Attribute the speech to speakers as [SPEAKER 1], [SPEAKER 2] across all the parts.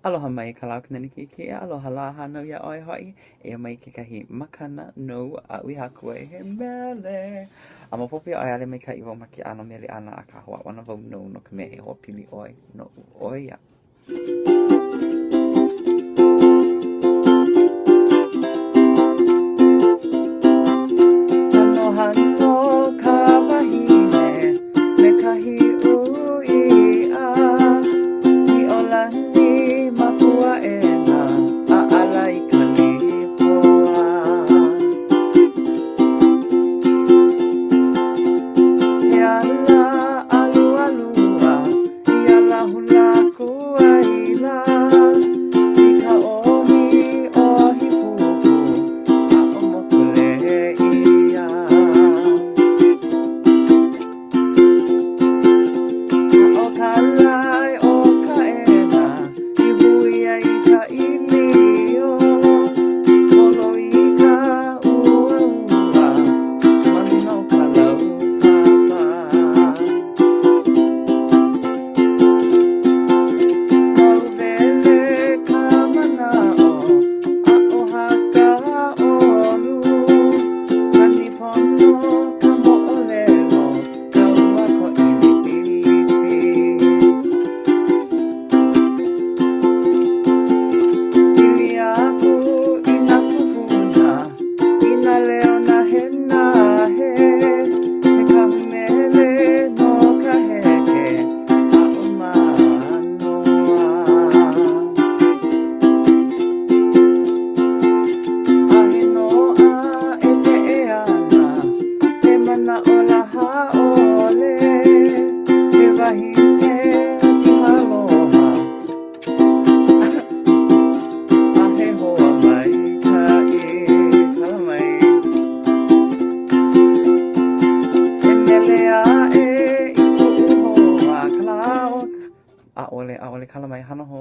[SPEAKER 1] Aloha mai ka lau kananiki ki aloha la hana ia oi hoi e mai ke kahi makana no a ui haku e he mele. A mapopi oi ale mai ka iwo maki ano mele ana a ka hoa wana vau no ka me he hoa pili oi no oi ia. Hano hano ka wahine me kahi ui a i olani mapua e na a alai kalipoa. E ala alu alua i ala hula kua ila i ka ohi ohi pupu a o mokule ia. O ka lai o ka ena i hui ai ka ilio holo i ka ua ua manino ka lau papa. Au vele ka manao a o haka olu ka nipono ka mo'olelo ka ua ko ilipilipi. Pili aku i nā kupuna i nā leo na he nahe he kahumele no ka heke a o manoa. Ahe noa e pe'e ana he mana o la ha'ole he wahine i haloha ahe hoa mai ka kala mai. E mele a i ku'u hoa kalao a'ole kala mai hana ho.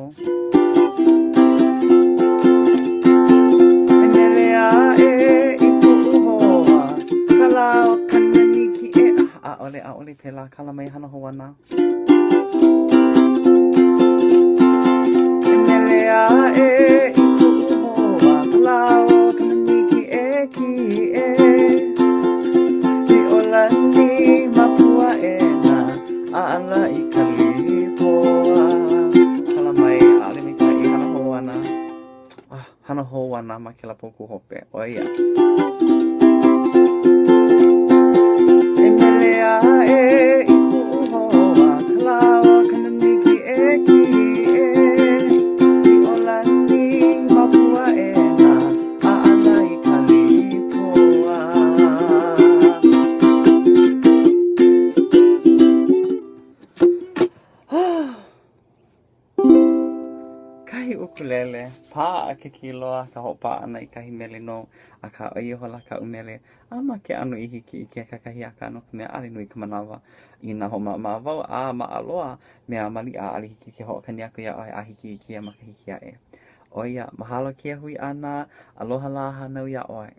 [SPEAKER 1] E mele a i ku'u hoa kalao kananiki e a'ole pela kala mai hana ho ana. E mele a i ku'u hoa kalao kananiki e ki e i olani mapua e na a ala i kalipoa. Kala mai a'ale mai ka i hana ho ana. Hana ho ana ma ke la poku hope. O ia. E mele a i ku'u hoa kalao kananiki e ki e i olani mapua e na a ala i kalipoa. Kahi ukulele pā a ke kiloa ka hopa ana i kahi mele no a ka oihola ka umele a ma ke anu i hiki i ke kakahi a ka anu ka mea ali nui ka manawa i nā ho ma wau a ma aloa mea mali a ali hiki ke ho'okani aku ia oi a hiki i kia ma ka hiki a e. O ia, mahalo kia hui ana, aloha la hanau ia oi.